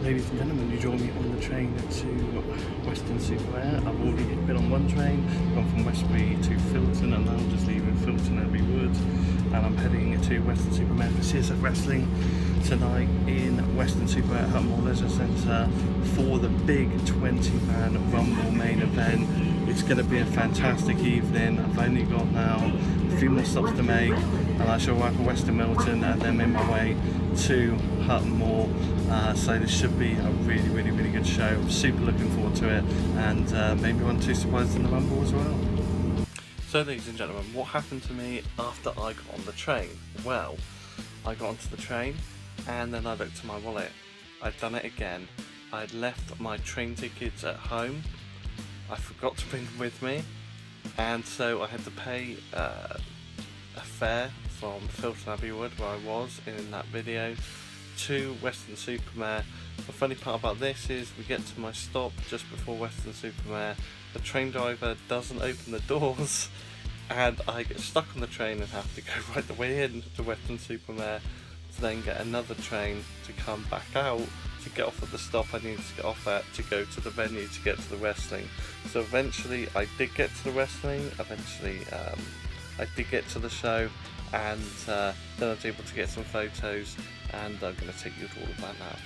Ladies and gentlemen, you join me on the train to Weston Supermare. I've already been on one train, gone from Westbury to Filton, and now I'm just leaving Filton Abbey Wood, and I'm heading to Weston Supermare for CSF Wrestling tonight in Weston Supermare at Hutton Leisure Centre for the big 20-man Rumble main event. It's going to be a fantastic evening. I've only got now a few more stops to make, and I shall arrive at Weston Milton and then make my way to Hutton Moor. So this should be a really good show. I'm super looking forward to it, and maybe 1 or 2 surprises in the Rumble as well. So ladies and gentlemen, what happened to me after I got on the train? Well, I got onto the train and then I looked at my wallet. I'd done it again. I'd left my train tickets at home. I forgot to bring them with me, and so I had to pay a fare from Filton Abbey Wood, where I was in that video, to Weston Supermare. The funny part about this is we get to my stop just before Weston Supermare, the train driver doesn't open the doors, and I get stuck on the train and have to go right the way in to Weston Supermare to then get another train to come back out to get off at the stop I needed to get off at to go to the venue to get to the wrestling. So eventually I did get to the wrestling, I did get to the show, and then I was able to get some photos, and I'm going to take you to all of that now.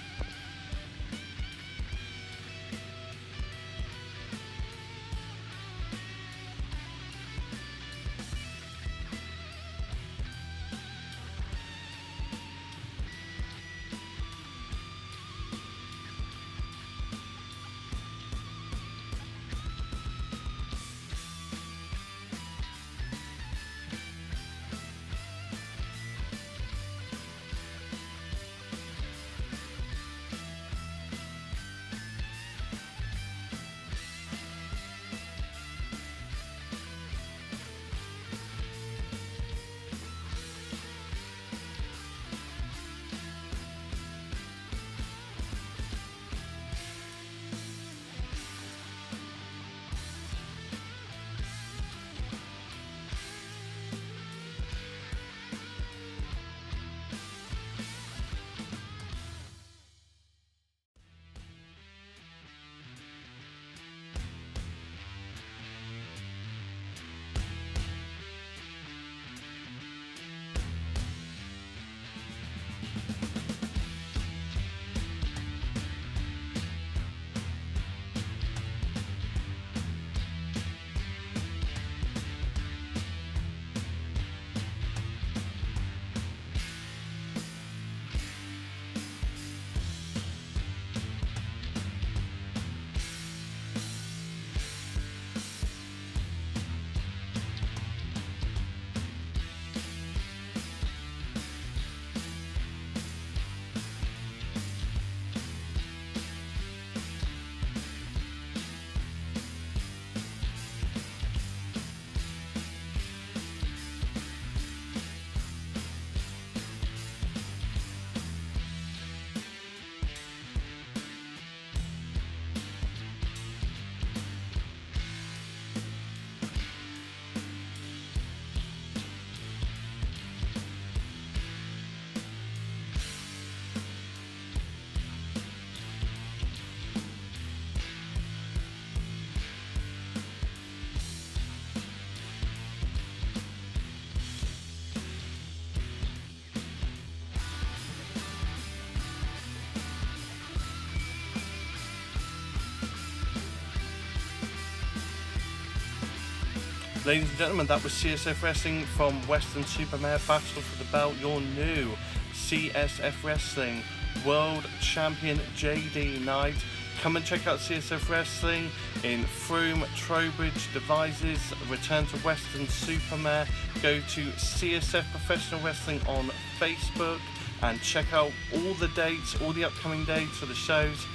Ladies and gentlemen, that was CSF Wrestling from Weston Supermare Battle for the Belt, your new CSF Wrestling World Champion JD Knight. Come and check out CSF Wrestling in Frome, Trowbridge, Devizes. Return to Weston Supermare. Go to CSF Professional Wrestling on Facebook and check out all the dates, all the upcoming dates for the shows.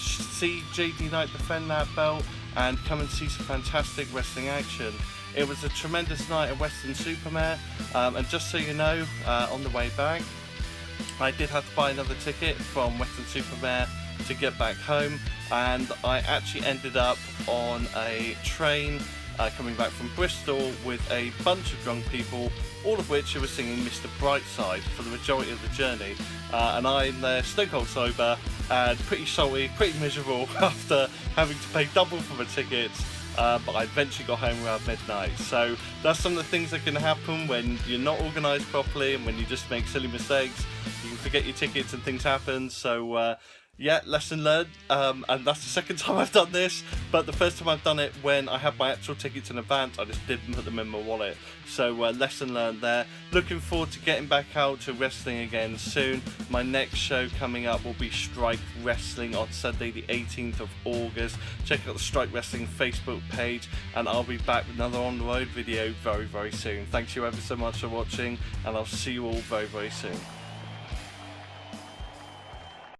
See JD Knight defend that belt and come and see some fantastic wrestling action. It was a tremendous night at Weston Supermare, and just so you know, on the way back, I did have to buy another ticket from Weston Supermare to get back home, and I actually ended up on a train coming back from Bristol with a bunch of drunk people, all of which were singing Mr. Brightside for the majority of the journey, and I'm there stone cold sober, and pretty salty, pretty miserable after having to pay double for my tickets. But I eventually got home around midnight. So that's some of the things that can happen when you're not organised properly and when you just make silly mistakes. You can forget your tickets and things happen. So yeah, lesson learned. And that's the second time I've done this. But the first time I've done it when I had my actual tickets in advance, I just didn't put them in my wallet. So lesson learned there. Looking forward to getting back out to wrestling again soon. My next show coming up will be Strike Wrestling on Sunday the 18th of August. Check out the Strike Wrestling Facebook page, and I'll be back with another on the road video very, very soon. Thanks you ever so much for watching, and I'll see you all very, very soon.